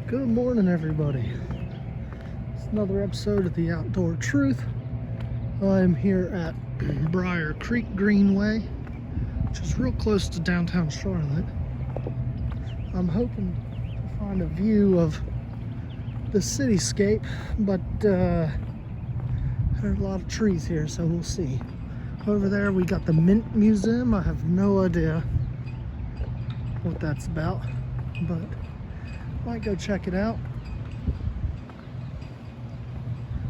Good morning, everybody. It's another episode of The Outdoor Truth. I'm here at Briar Creek Greenway, which is real close to downtown Charlotte. I'm hoping to find a view of the cityscape, but there are a lot of trees here, so we'll see. Over there we got the Mint Museum. I have no idea what that's about, but might go check it out.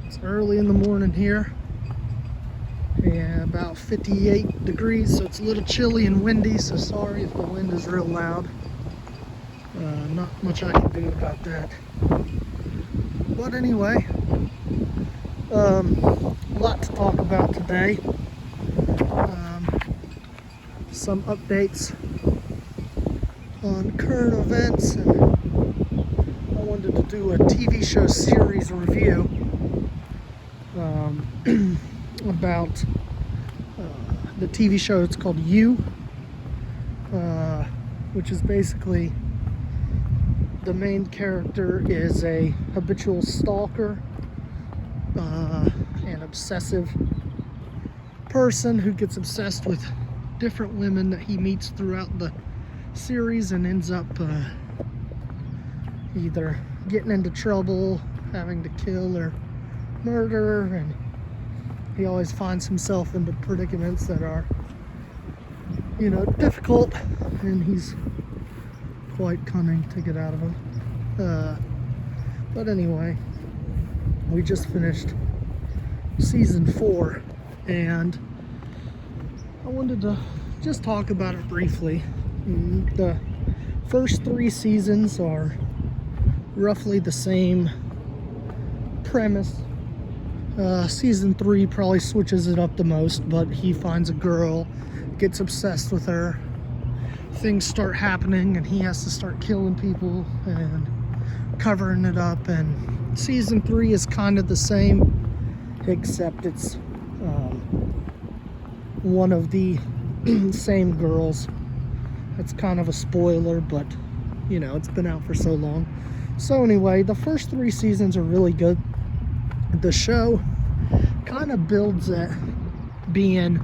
It's early in the morning here, and about 58 degrees, so it's a little chilly and windy, so sorry if the wind is real loud. Not much I can do about that. But anyway, a lot to talk about today. Some updates on current events, and I wanted to do a TV show series review about the TV show. It's called You, which is basically the main character is a habitual stalker, an obsessive person who gets obsessed with different women that he meets throughout the series and ends up either getting into trouble, having to kill or murder, and he always finds himself into predicaments that are, difficult, and he's quite cunning to get out of them. But anyway, we just finished season 4, and I wanted to just talk about it briefly. The first 3 seasons are roughly the same premise. Season 3 probably switches it up the most, but he finds a girl, gets obsessed with her, things start happening, and he has to start killing people and covering it up. And season 3 is kind of the same, except it's one of the same girls. It's kind of a spoiler, but it's been out for so long. So anyway, the first 3 seasons are really good. The show kind of builds at being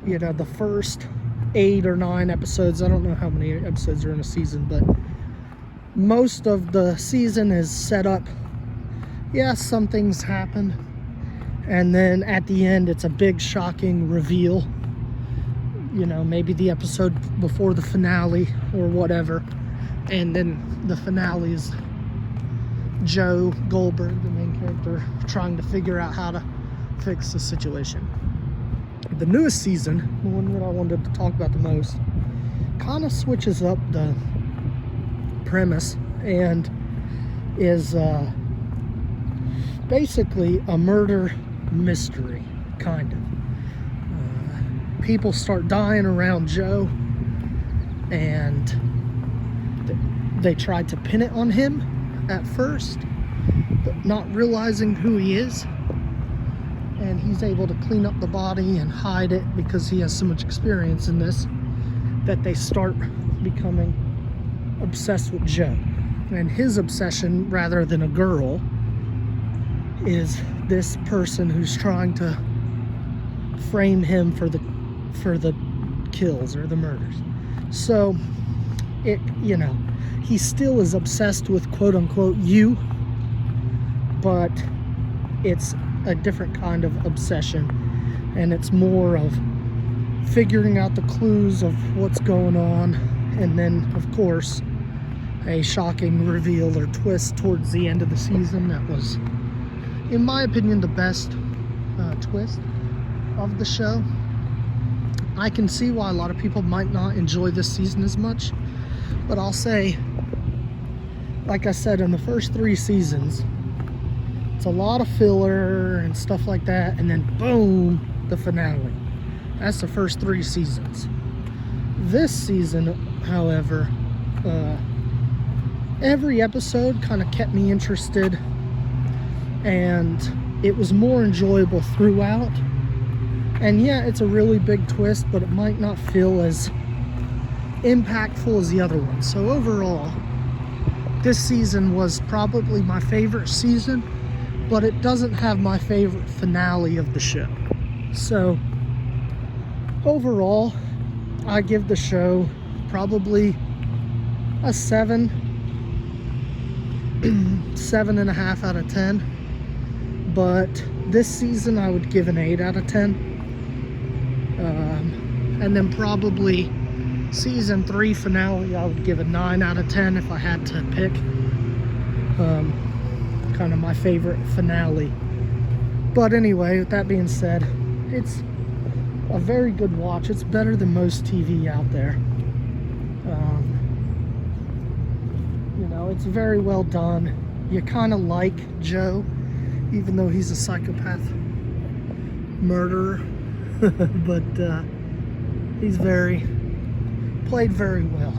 the first 8 or 9 episodes. I don't know how many episodes are in a season, but most of the season is set up. Some things happen, and then at the end it's a big shocking reveal. Maybe the episode before the finale or whatever, and then the finale is Joe Goldberg, the main character, trying to figure out how to fix the situation. The newest season, the one that I wanted to talk about the most, kind of switches up the premise and is basically a murder mystery, kind of. People start dying around Joe, and they tried to pin it on him at first, but not realizing who he is. And he's able to clean up the body and hide it because he has so much experience in this, that they start becoming obsessed with Joe. And his obsession, rather than a girl, is this person who's trying to frame him for the kills or the murders. So he still is obsessed with quote unquote you, but it's a different kind of obsession, and it's more of figuring out the clues of what's going on, and then of course a shocking reveal or twist towards the end of the season that was, in my opinion, the best twist of the show. I can see why a lot of people might not enjoy this season as much, but I'll say, like I said, in the first 3 seasons, it's a lot of filler and stuff like that, and then boom, the finale. That's the first 3 seasons. This season, however, every episode kind of kept me interested, and it was more enjoyable throughout. And yeah, it's a really big twist, but it might not feel as impactful as the other one. So overall, this season was probably my favorite season, but it doesn't have my favorite finale of the show. So overall, I give the show probably a 7.5 out of 10. But this season I would give an 8 out of 10. And then probably season 3 finale I would give a 9 out of 10 if I had to pick kind of my favorite finale. But anyway, with that being said, it's a very good watch. It's better than most TV out there. You know, it's very well done. You kind of like Joe, even though he's a psychopath murderer. But he's played very well.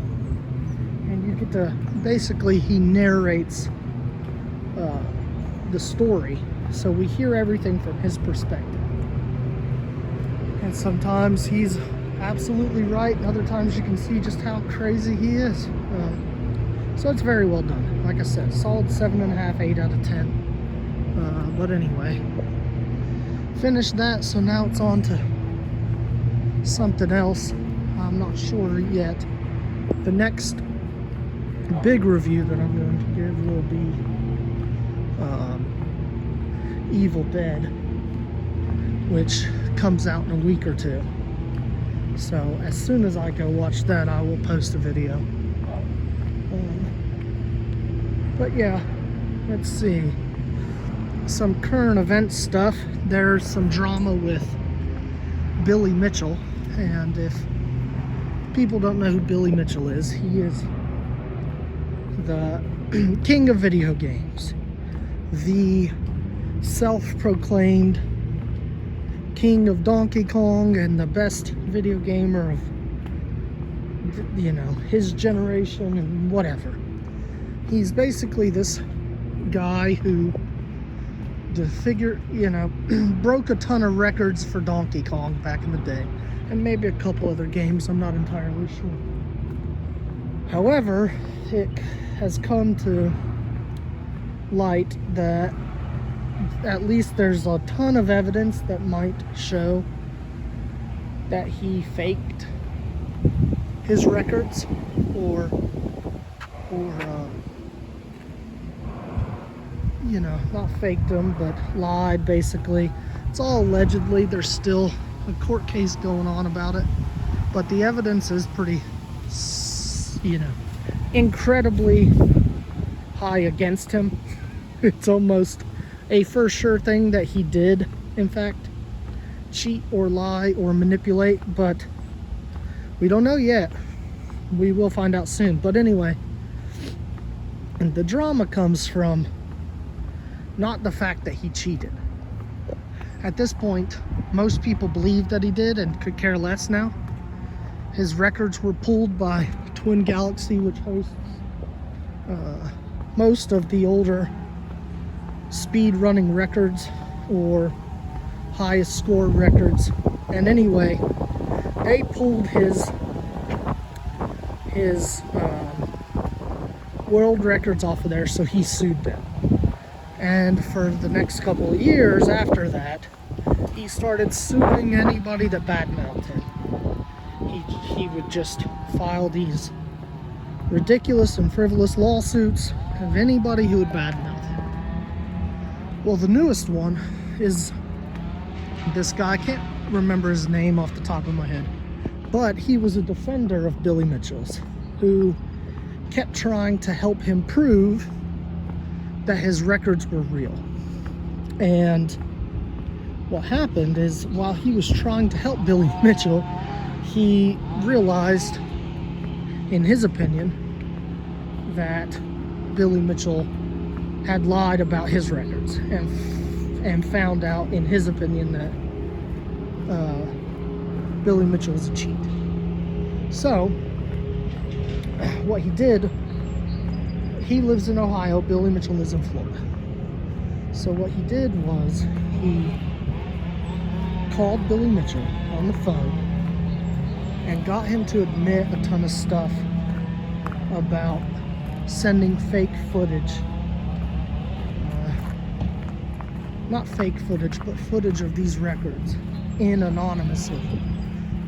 And you get to, basically he narrates the story, so we hear everything from his perspective. And sometimes he's absolutely right, and other times you can see just how crazy he is. So it's very well done. Like I said, solid 7.5, 8 out of 10. But anyway, finished that, so now it's on to something else. I'm not sure yet. The next big review that I'm going to give will be Evil Dead, which comes out in a week or two. So as soon as I go watch that, I will post a video. But yeah, let's see. Some current event stuff. There's some drama with Billy Mitchell, and if people don't know who Billy Mitchell is, he is the king of video games, the self-proclaimed king of Donkey Kong, and the best video gamer of, you know, his generation and whatever. He's basically this guy who broke a ton of records for Donkey Kong back in the day, and maybe a couple other games, I'm not entirely sure. However, it has come to light that at least there's a ton of evidence that might show that he faked his records, or you know, not faked them, but lied, basically. It's all allegedly. There's still a court case going on about it, but the evidence is pretty, you know, incredibly high against him. It's almost a for sure thing that he did, in fact, cheat or lie or manipulate, but we don't know yet. We will find out soon. But anyway, and the drama comes from not the fact that he cheated. At this point, most people believe that he did and could care less now. His records were pulled by Twin Galaxy, which hosts most of the older speed running records or highest score records. And anyway, they pulled his world records off of there, so he sued them. And for the next couple of years after that, he started suing anybody that badmouthed him. He would just file these ridiculous and frivolous lawsuits of anybody who would badmouth him. Well, the newest one is this guy. I can't remember his name off the top of my head, but he was a defender of Billy Mitchell's, who kept trying to help him prove that his records were real. And what happened is, while he was trying to help Billy Mitchell, he realized, in his opinion, that Billy Mitchell had lied about his records, and found out, in his opinion, that Billy Mitchell was a cheat. So what he did, he lives in Ohio, Billy Mitchell lives in Florida. So what he did was, he called Billy Mitchell on the phone and got him to admit a ton of stuff about sending fake footage. Not fake footage, but footage of these records in anonymously,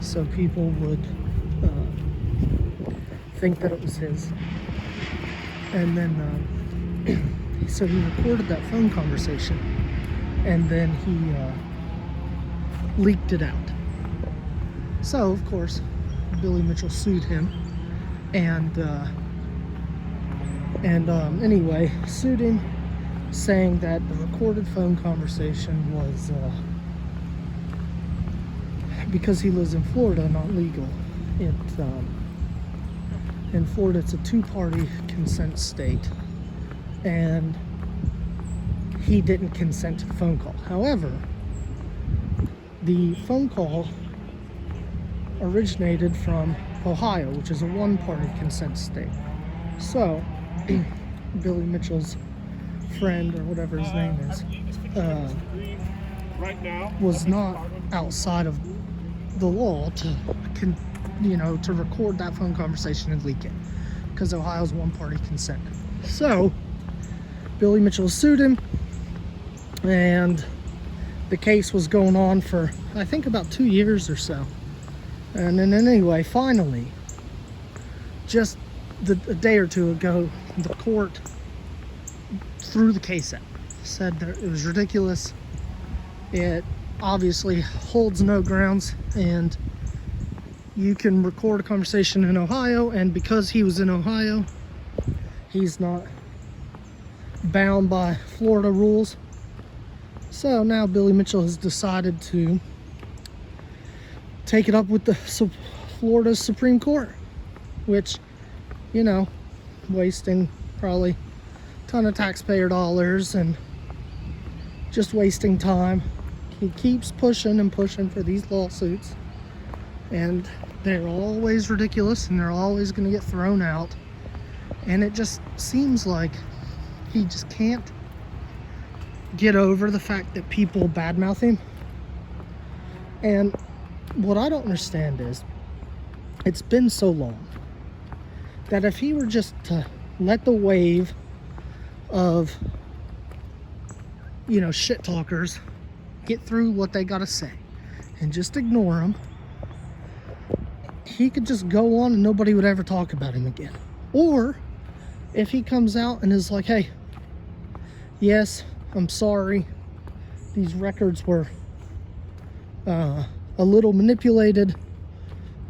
so people would think that it was his. And then so he recorded that phone conversation, and then he leaked it out. So of course Billy Mitchell sued him, and anyway, sued him, saying that the recorded phone conversation was because he lives in Florida, not legal. In Florida, it's a two-party consent state, and he didn't consent to the phone call. However, the phone call originated from Ohio, which is a one-party consent state. So Billy Mitchell's friend, or whatever his name is, was not outside of the law to record that phone conversation and leak it, because Ohio's one-party consent. So Billy Mitchell sued him, and the case was going on for, I think, about 2 years or so. And then anyway, finally, just a day or two ago, the court threw the case out. Said that it was ridiculous. It obviously holds no grounds, and you can record a conversation in Ohio, and because he was in Ohio, he's not bound by Florida rules. So now Billy Mitchell has decided to take it up with the Florida's Supreme Court, which, wasting probably a ton of taxpayer dollars and just wasting time. He keeps pushing and pushing for these lawsuits, and they're always ridiculous, and they're always going to get thrown out. And it just seems like he just can't get over the fact that people badmouth him. And what I don't understand is, it's been so long that if he were just to let the wave of shit talkers get through what they gotta say and just ignore them, he could just go on and nobody would ever talk about him again. Or if he comes out and is like, hey, yes, I'm sorry, these records were a little manipulated.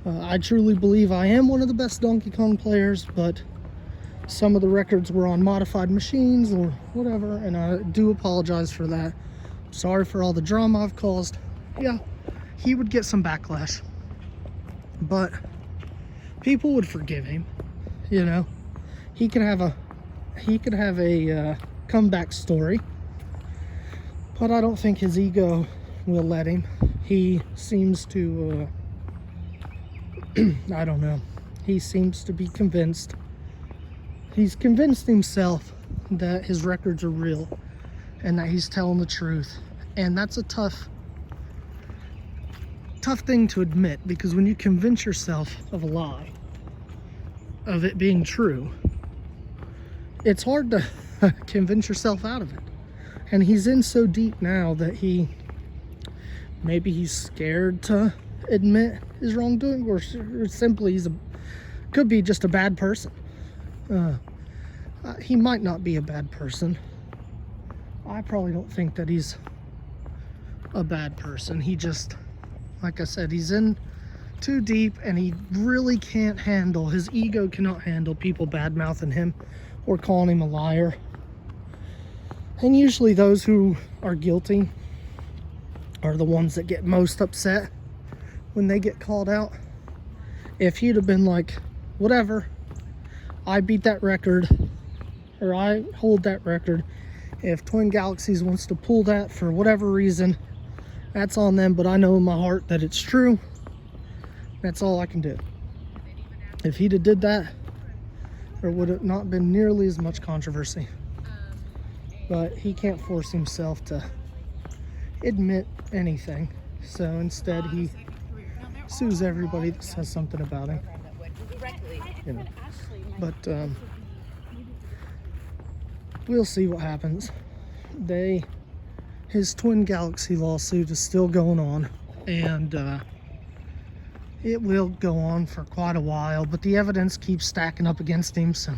I truly believe I am one of the best Donkey Kong players, but some of the records were on modified machines or whatever, and I do apologize for that. Sorry for all the drama I've caused. Yeah, he would get some backlash, but people would forgive him. He could have a comeback story, but I don't think his ego will let him. He seems to I don't know, he seems to be convinced. He's convinced himself that his records are real and that he's telling the truth. And that's a tough thing to admit, because when you convince yourself of a lie, of it being true, it's hard to convince yourself out of it. And he's in so deep now that maybe he's scared to admit his wrongdoing, or simply could be just a bad person. He might not be a bad person. I probably don't think that he's a bad person. He just, like I said, he's in too deep, and he really can't handle, his ego cannot handle people bad-mouthing him or calling him a liar. And usually those who are guilty are the ones that get most upset when they get called out. If he'd have been like, whatever, I beat that record, or I hold that record, if Twin Galaxies wants to pull that for whatever reason, that's on them, but I know in my heart that it's true. That's all I can do. If he'd have did that, there would have not been nearly as much controversy. But he can't force himself to admit anything. So instead sues everybody that says something about him. You know. But we'll see what happens. His Twin Galaxy lawsuit is still going on, and it will go on for quite a while, but the evidence keeps stacking up against him, so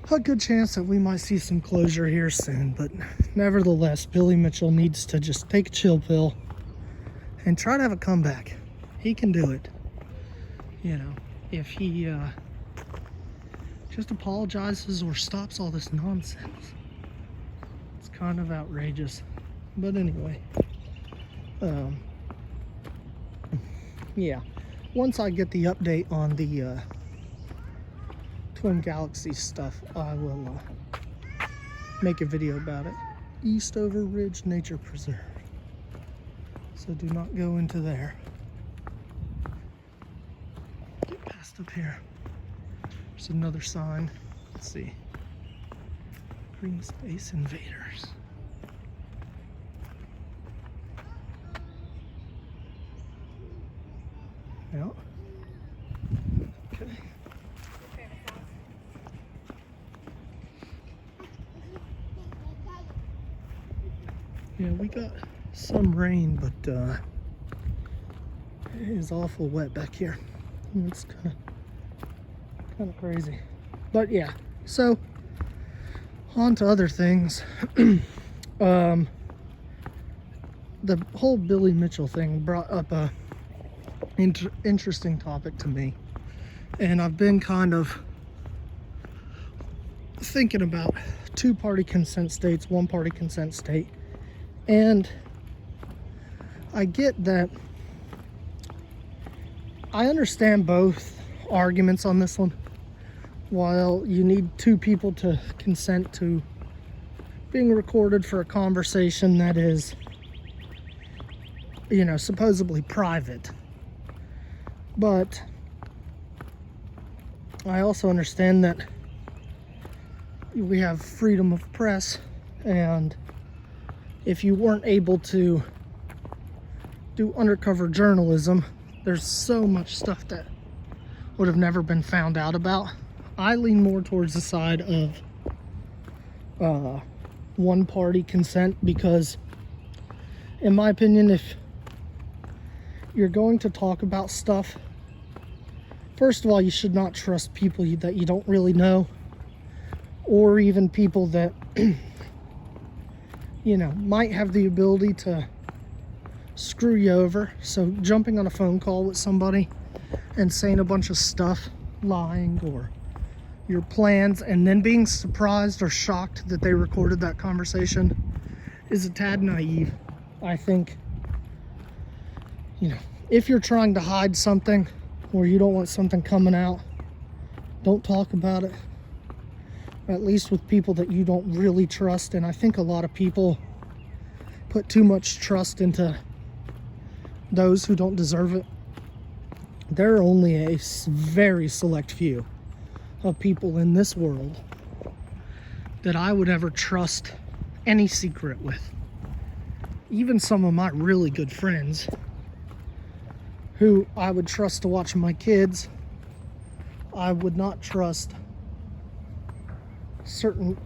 a good chance that we might see some closure here soon. But nevertheless, Billy Mitchell needs to just take a chill pill and try to have a comeback. He can do it. You know, if he just apologizes or stops all this nonsense. It's kind of outrageous. But anyway, yeah, once I get the update on the Twin Galaxy stuff, I will make a video about it. Eastover Ridge Nature Preserve. So do not go into there. Get past up here. There's another sign. Let's see. Green Space Invaders. Yeah. Okay. Yeah, we got some rain, but it is awful wet back here. It's kind of crazy. But yeah, so on to other things. The whole Billy Mitchell thing brought up a interesting topic to me, and I've been kind of thinking about two-party consent states, one-party consent state, and I get that. I understand both arguments on this one. While you need two people to consent to being recorded for a conversation that is, you know, supposedly private. But I also understand that we have freedom of press, and if you weren't able to do undercover journalism, there's so much stuff that would have never been found out about. I lean more towards the side of one-party consent, because in my opinion, if you're going to talk about stuff, first of all, you should not trust people that you don't really know, or even people that you know, might have the ability to screw you over. So jumping on a phone call with somebody and saying a bunch of stuff, lying, or your plans, and then being surprised or shocked that they recorded that conversation is a tad naive. I think, you know, if you're trying to hide something or you don't want something coming out, don't talk about it, at least with people that you don't really trust. And I think a lot of people put too much trust into those who don't deserve it. There are only a very select few of people in this world that I would ever trust any secret with. Even some of my really good friends who I would trust to watch my kids, I would not trust certain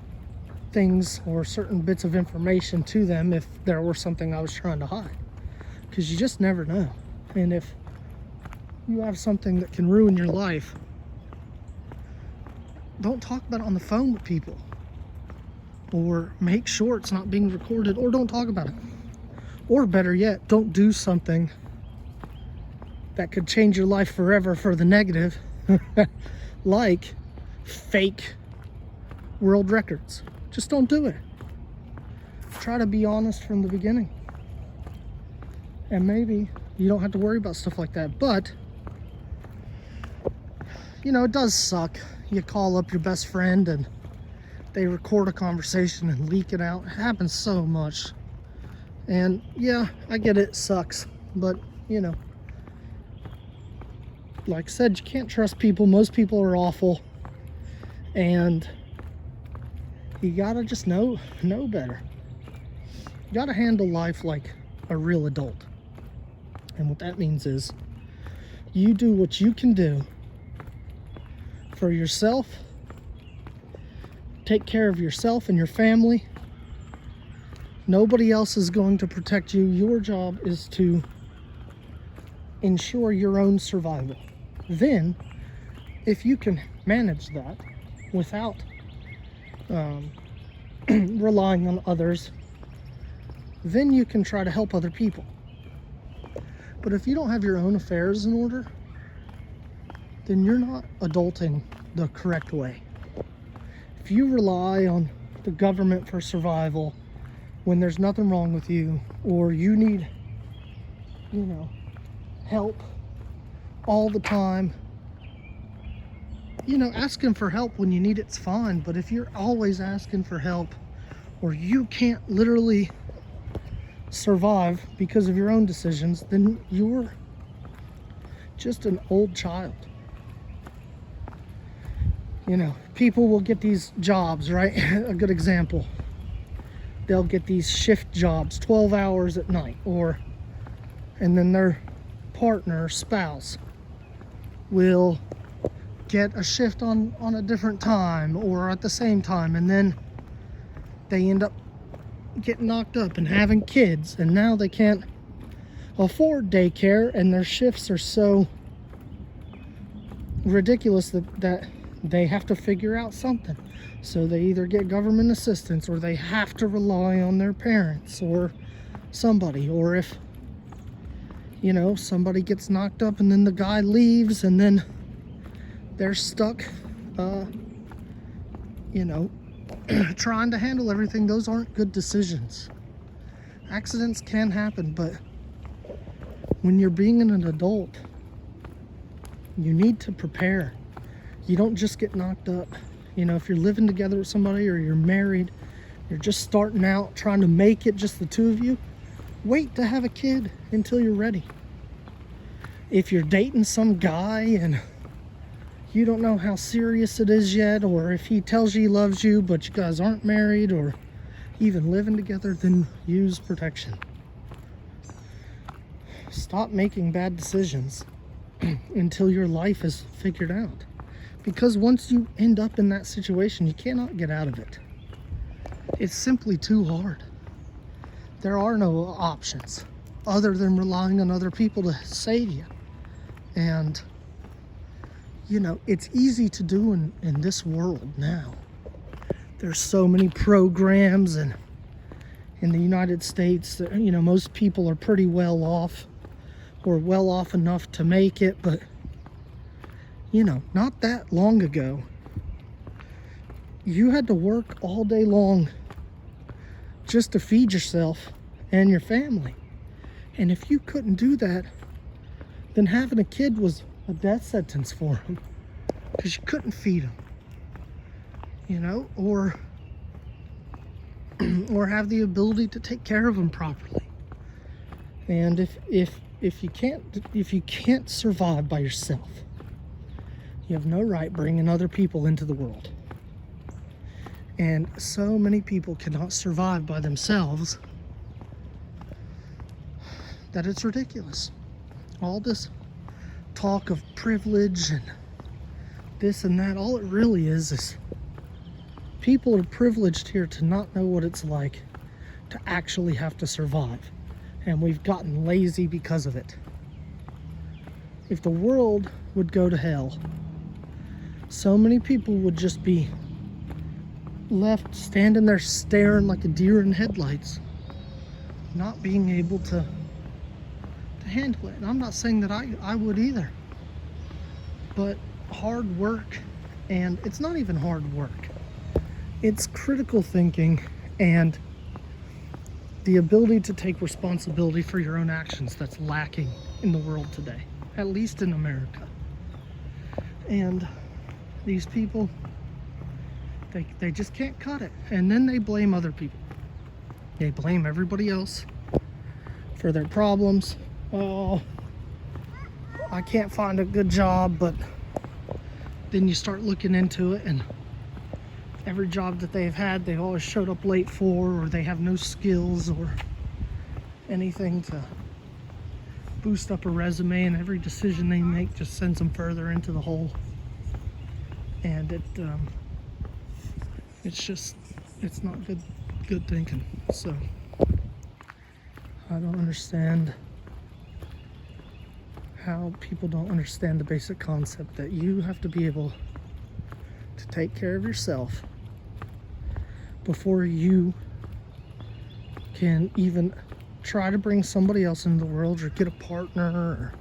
things or certain bits of information to them if there were something I was trying to hide, because you just never know. And if you have something that can ruin your life, don't talk about it on the phone with people, or make sure it's not being recorded, or don't talk about it. Or better yet, don't do something that could change your life forever for the negative, like fake world records. Just don't do it. Try to be honest from the beginning, and maybe you don't have to worry about stuff like that. But you know, it does suck. You call up your best friend and they record a conversation and leak it out. It happens so much. And yeah, I get it, sucks. But, you know, like I said, you can't trust people. Most people are awful. And you gotta just know better. You gotta handle life like a real adult. And what that means is you do what you can do for yourself, take care of yourself and your family. Nobody else is going to protect you. Your job is to ensure your own survival. Then, if you can manage that without relying on others, then you can try to help other people. But if you don't have your own affairs in order, then you're not adulting the correct way. If you rely on the government for survival when there's nothing wrong with you, or you need, help all the time, asking for help when you need it's fine, but if you're always asking for help, or you can't literally survive because of your own decisions, then you're just an old child. People will get these jobs, right? A good example, they'll get these shift jobs, 12 hours at night, and then their partner, spouse, will get a shift on a different time or at the same time, and then they end up getting knocked up and having kids, and now they can't afford daycare, and their shifts are so ridiculous that they have to figure out something. So they either get government assistance, or they have to rely on their parents or somebody. Or if somebody gets knocked up and then the guy leaves, and then they're stuck trying to handle everything. Those aren't good decisions. Accidents can happen, but when you're being an adult, you need to prepare. You don't just get knocked up. If you're living together with somebody, or you're married, you're just starting out trying to make it, just the two of you, wait to have a kid until you're ready. If you're dating some guy and you don't know how serious it is yet, or if he tells you he loves you but you guys aren't married or even living together, then use protection. Stop making bad decisions until your life is figured out. Because once you end up in that situation, you cannot get out of it. It's simply too hard. There are no options other than relying on other people to save you. And, it's easy to do in this world now. There's so many programs, and in the United States, most people are pretty well off, or well off enough to make it, but not that long ago, you had to work all day long just to feed yourself and your family. And if you couldn't do that, then having a kid was a death sentence for them, because you couldn't feed them, or have the ability to take care of them properly. And if you can't survive by yourself, you have no right bringing other people into the world. And so many people cannot survive by themselves that it's ridiculous. All this talk of privilege and this and that, all it really is people are privileged here to not know what it's like to actually have to survive. And we've gotten lazy because of it. If the world would go to hell, so many people would just be left standing there staring like a deer in headlights, not being able to handle it. And I'm not saying that I would either, but hard work, and it's not even hard work, it's critical thinking and the ability to take responsibility for your own actions that's lacking in the world today, at least in America. And these people, they just can't cut it. And then they blame other people. They blame everybody else for their problems. Oh, I can't find a good job, but then you start looking into it, and every job that they've had, they've always showed up late for, or they have no skills or anything to boost up a resume, and every decision they make just sends them further into the hole. And it's not good thinking. So I don't understand how people don't understand the basic concept that you have to be able to take care of yourself before you can even try to bring somebody else into the world or get a partner. Or,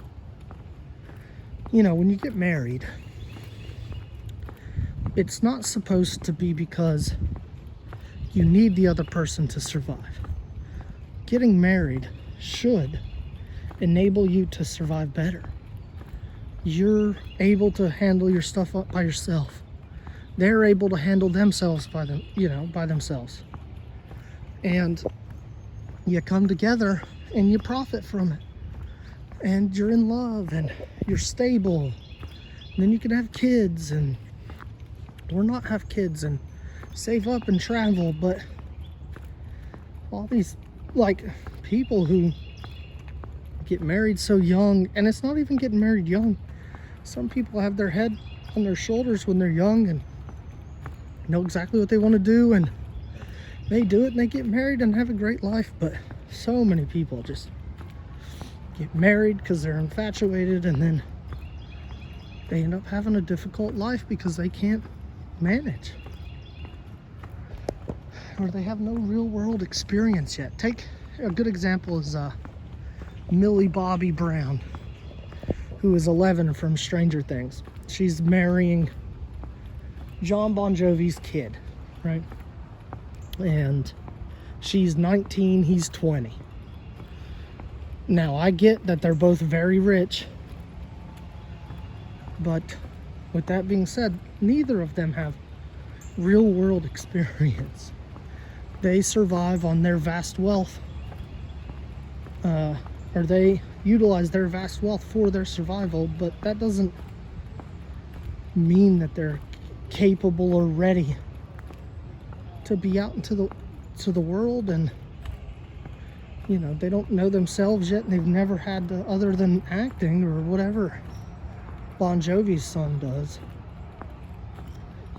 when you get married, it's not supposed to be because you need the other person to survive. Getting married should enable you to survive better. You're able to handle your stuff up by yourself. They're able to handle themselves by themselves. And you come together and you profit from it. And you're in love and you're stable. And then you can have kids or not have kids and save up and travel. But all these people who get married so young, and it's not even getting married young. Some people have their head on their shoulders when they're young and know exactly what they want to do, and they do it and they get married and have a great life. But so many people just get married because they're infatuated, and then they end up having a difficult life because they can't manage, or they have no real world experience yet. Take a good example is Millie Bobby Brown, who is 11 from Stranger Things. She's marrying John Bon Jovi's kid, right? And she's 19, he's 20. Now, I get that they're both very rich, but with that being said, neither of them have real world experience. They survive on their vast wealth, or they utilize their vast wealth for their survival, but that doesn't mean that they're capable or ready to be out into the world. And they don't know themselves yet, and they've never had to, other than acting or whatever Bon Jovi's son does.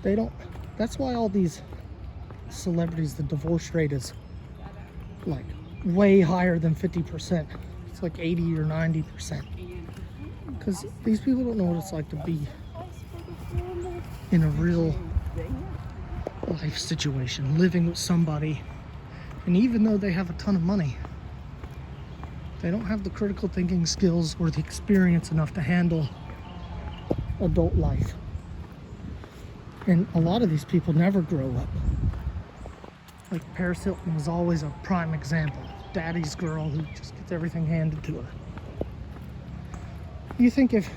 They don't. That's why all these celebrities, the divorce rate is like way higher than 50%. It's like 80 or 90%. Because these people don't know what it's like to be in a real life situation, living with somebody. And even though they have a ton of money, they don't have the critical thinking skills or the experience enough to handle adult life. And a lot of these people never grow up. Like Paris Hilton was always a prime example. Daddy's girl who just gets everything handed to her. You think if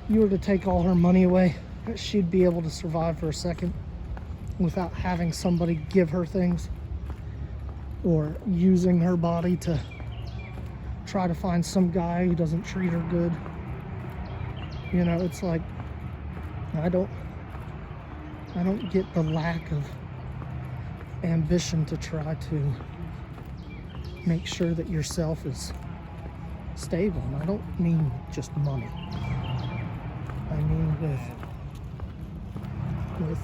you were to take all her money away, that she'd be able to survive for a second without having somebody give her things or using her body to try to find some guy who doesn't treat her good? It's like, I don't get the lack of ambition to try to make sure that yourself is stable. And I don't mean just money. I mean with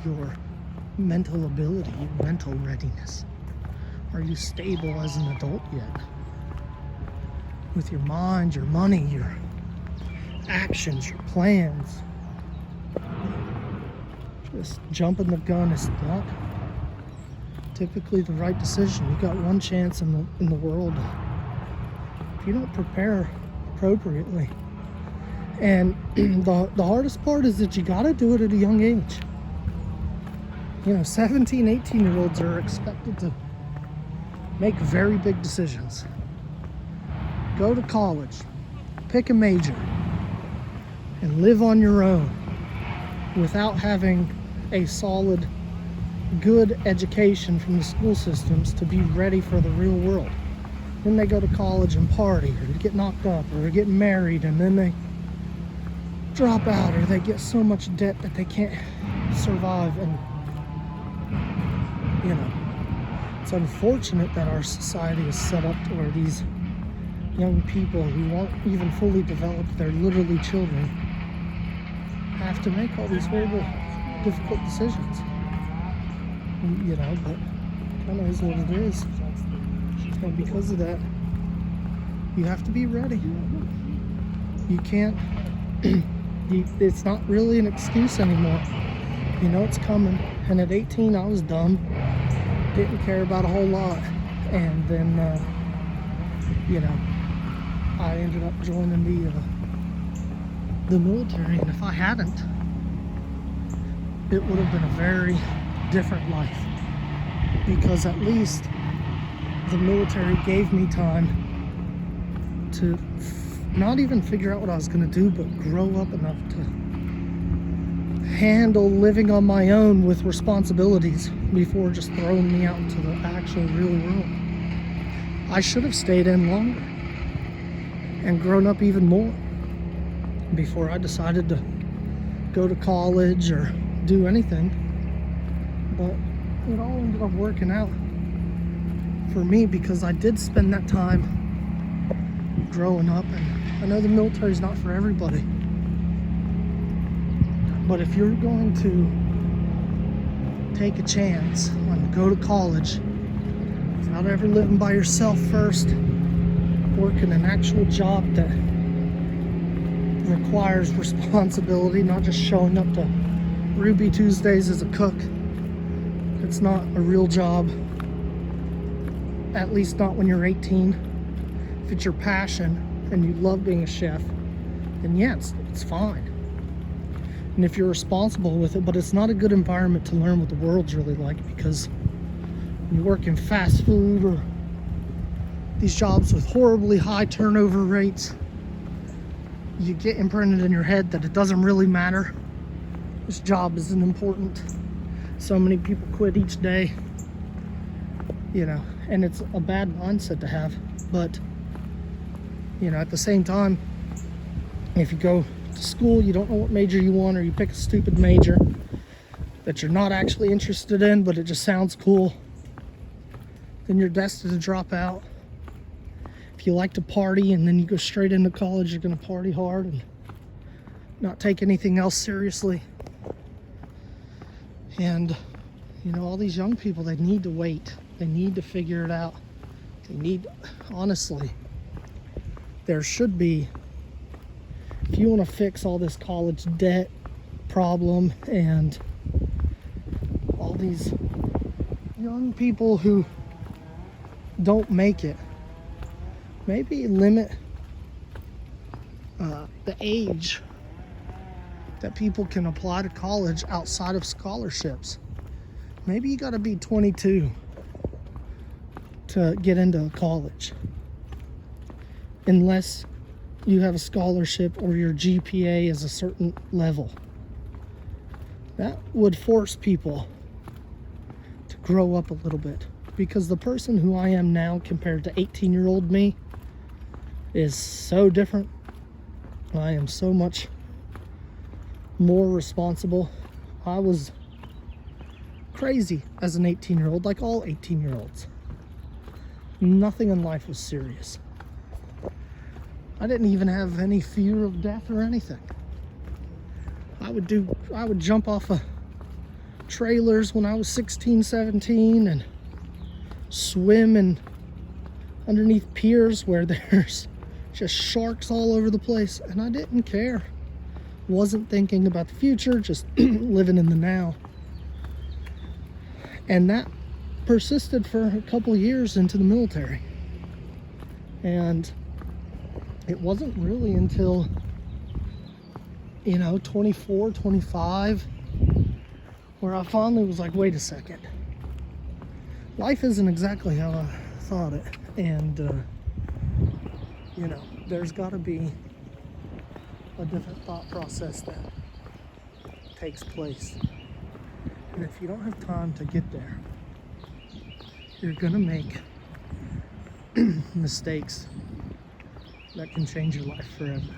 your mental ability, your mental readiness. Are you stable as an adult yet? With your mind, your money, your actions, your plans. Just jumping the gun is not typically the right decision. You got one chance in the world. If you don't prepare appropriately, and the hardest part is that you got to do it at a young age. 17, 18-year-olds are expected to make very big decisions. Go to college, pick a major, and live on your own without having a solid, good education from the school systems to be ready for the real world. Then they go to college and party, or get knocked up, or get married, and then they drop out, or they get so much debt that they can't survive. And it's unfortunate that our society is set up to where these young people who aren't even fully developed, they're literally children, have to make all these horrible, difficult decisions. You know, but kind of is what it is. And because of that, you have to be ready. You can't, it's not really an excuse anymore. You know it's coming. And at 18, I was dumb. Didn't care about a whole lot. And then, you know, I ended up joining the military. And if I hadn't, it would have been a very different life. Because at least the military gave me time to not even figure out what I was going to do, but grow up enough to handle living on my own with responsibilities before just throwing me out into the actual real world. I should have stayed in longer and grown up even more before I decided to go to college or do anything. But it all ended up working out for me because I did spend that time growing up. And I know the military is not for everybody, but if you're going to take a chance and go to college without ever living by yourself first, working an actual job that requires responsibility, not just showing up to Ruby Tuesdays as a cook. It's not a real job, at least not when you're 18. If it's your passion and you love being a chef, then yeah, it's fine. And if you're responsible with it, but it's not a good environment to learn what the world's really like, because when you work in fast food or these jobs with horribly high turnover rates, you get imprinted in your head that it doesn't really matter. This job isn't important. So many people quit each day, you know, and it's a bad mindset to have. But, you know, at the same time, if you go to school, you don't know what major you want, or you pick a stupid major that you're not actually interested in, but it just sounds cool, then you're destined to drop out. If you like to party and then you go straight into college, you're going to party hard and not take anything else seriously. And, you know, all these young people, they need to wait. They need to figure it out. They need, honestly, there should be, if you want to fix all this college debt problem and all these young people who don't make it, maybe limit the age that people can apply to college outside of scholarships. Maybe you got to be 22 to get into college, unless you have a scholarship or your GPA is a certain level. That would force people to grow up a little bit, because the person who I am now compared to 18-year-old me is so different. I am so much more responsible. I was crazy as an 18-year-old, like all 18-year-olds. Nothing in life was serious. I didn't even have any fear of death or anything. I would jump off of trailers when I was 16, 17 and swim in underneath piers where there's just sharks all over the place, and I didn't care. Wasn't thinking about the future, just living in the now. And that persisted for a couple years into the military. And it wasn't really until, 24, 25, where I finally was like, wait a second. Life isn't exactly how I thought it. And, there's got to be a different thought process that takes place. And if you don't have time to get there, you're gonna make mistakes that can change your life forever.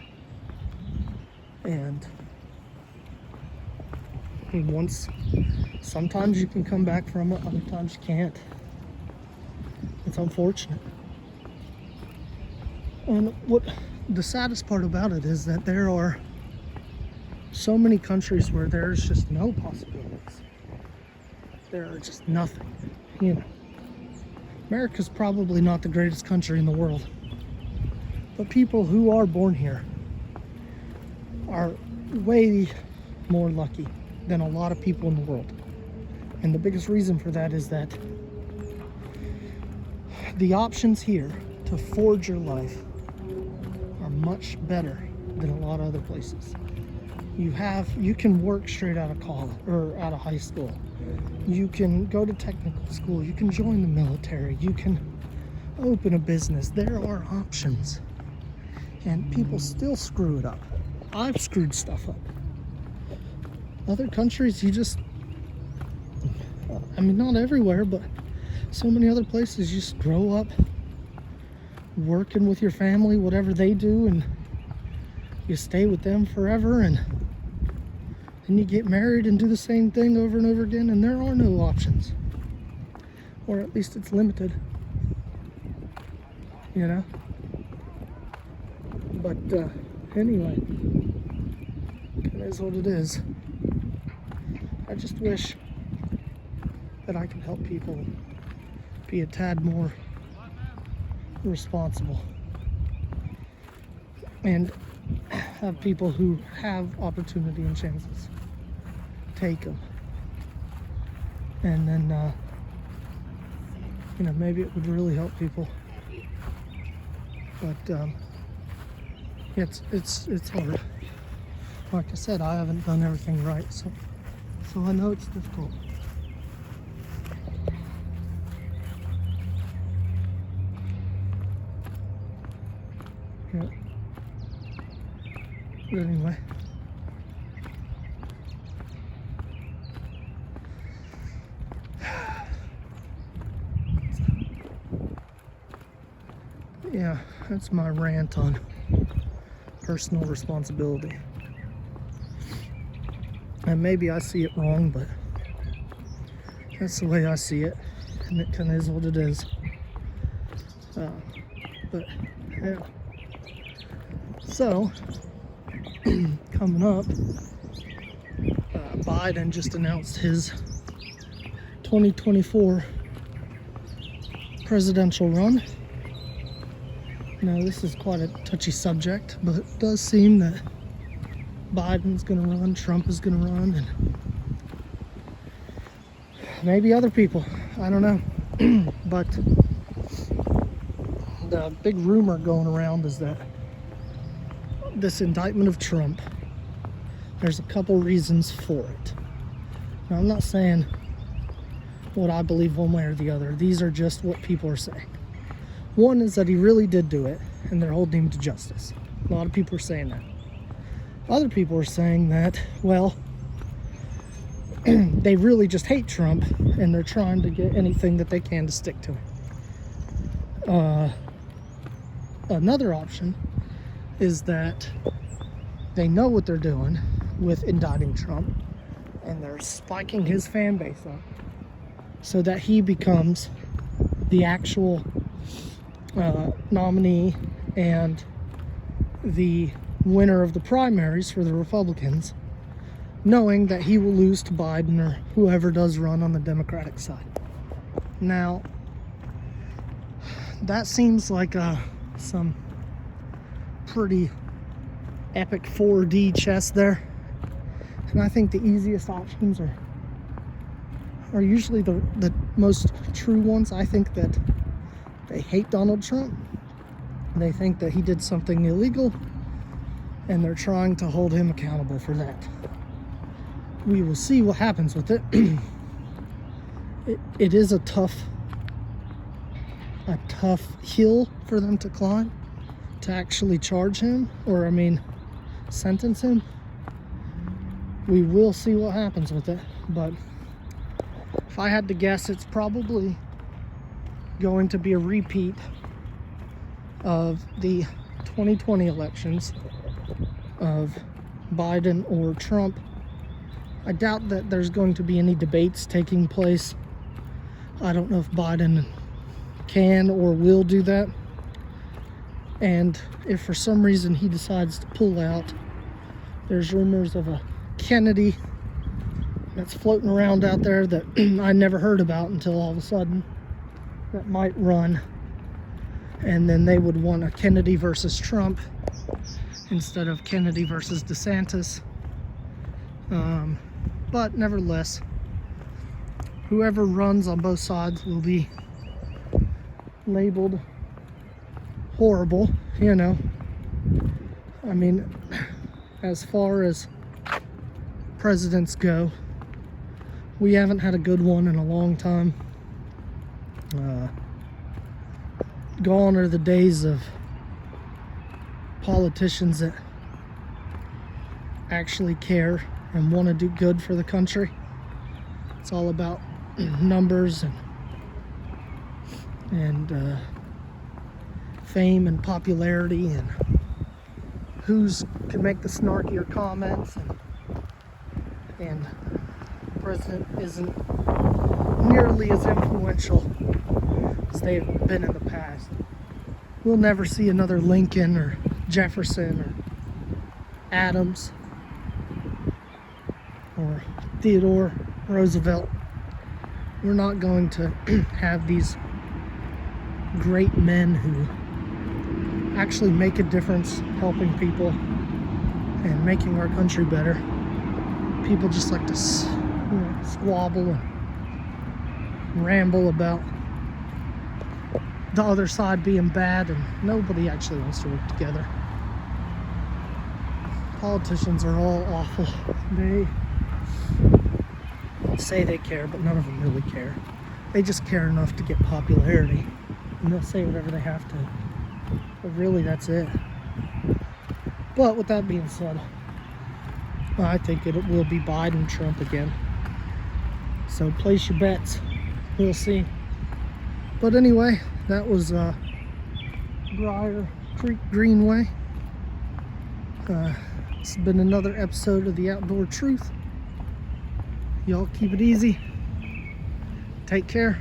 And sometimes you can come back from it, other times you can't. It's unfortunate. And what the saddest part about it is that there are so many countries where there's just no possibilities. There are just nothing, you know. America's probably not the greatest country in the world, but people who are born here are way more lucky than a lot of people in the world. And the biggest reason for that is that the options here to forge your life are much better than a lot of other places. You can work straight out of college or out of high school. You can go to technical school. You can join the military. You can open a business. There are options. And people still screw it up. I've screwed stuff up. Other countries, not everywhere, but so many other places, you just grow up working with your family, whatever they do, and you stay with them forever, and then you get married and do the same thing over and over again, and there are no options. Or at least it's limited, you know? But anyway, it is what it is. I just wish that I could help people be a tad more responsible and have people who have opportunity and chances take them, and then maybe it would really help people. But it's hard. Like I said, I haven't done everything right, so I know it's difficult. Yeah. But anyway. Yeah, that's my rant on personal responsibility. And maybe I see it wrong, but that's the way I see it, and it kind of is what it is. But yeah. So coming up, Biden just announced his 2024 presidential run. Now, this is quite a touchy subject, but it does seem that Biden's going to run, Trump is going to run, and maybe other people. I don't know. But the big rumor going around is that this indictment of Trump, there's a couple reasons for it. Now, I'm not saying what I believe one way or the other. These are just what people are saying. One is that he really did do it, and they're holding him to justice. A lot of people are saying that. Other people are saying that, well, they really just hate Trump, and they're trying to get anything that they can to stick to him. Another option is that they know what they're doing with indicting Trump, and they're spiking his fan base up so that he becomes the actual nominee and the winner of the primaries for the Republicans, knowing that he will lose to Biden or whoever does run on the Democratic side. Now, that seems like some pretty epic 4D chess there, and I think the easiest options are usually the most true ones. I think that they hate Donald Trump. They think that he did something illegal, and they're trying to hold him accountable for that. We will see what happens with it. It is a tough hill for them to climb, to actually charge him, or sentence him. We will see what happens with it, but if I had to guess, it's probably going to be a repeat of the 2020 elections of Biden or Trump. I doubt that there's going to be any debates taking place. I don't know if Biden can or will do that. And if for some reason he decides to pull out, there's rumors of a Kennedy that's floating around out there that I never heard about until all of a sudden, that might run. And then they would want a Kennedy versus Trump instead of Kennedy versus DeSantis. But nevertheless, whoever runs on both sides will be labeled horrible, you know. I mean, as far as presidents go, we haven't had a good one in a long time. Gone are the days of politicians that actually care and want to do good for the country. It's all about numbers and fame and popularity and who's can make the snarkier comments, and the president isn't nearly as influential as they've been in the past. We'll never see another Lincoln or Jefferson or Adams or Theodore Roosevelt. We're not going to have these great men who actually make a difference helping people and making our country better. People just like to squabble and ramble about the other side being bad, and nobody actually wants to work together. Politicians are all awful. They say they care, but none of them really care. They just care enough to get popularity, and they'll say whatever they have to. But really, that's it. But with that being said, I think it will be Biden, Trump again. So place your bets. We'll see. But anyway, that was Briar Creek Greenway. It's been another episode of The Outdoor Truth. Y'all keep it easy. Take care.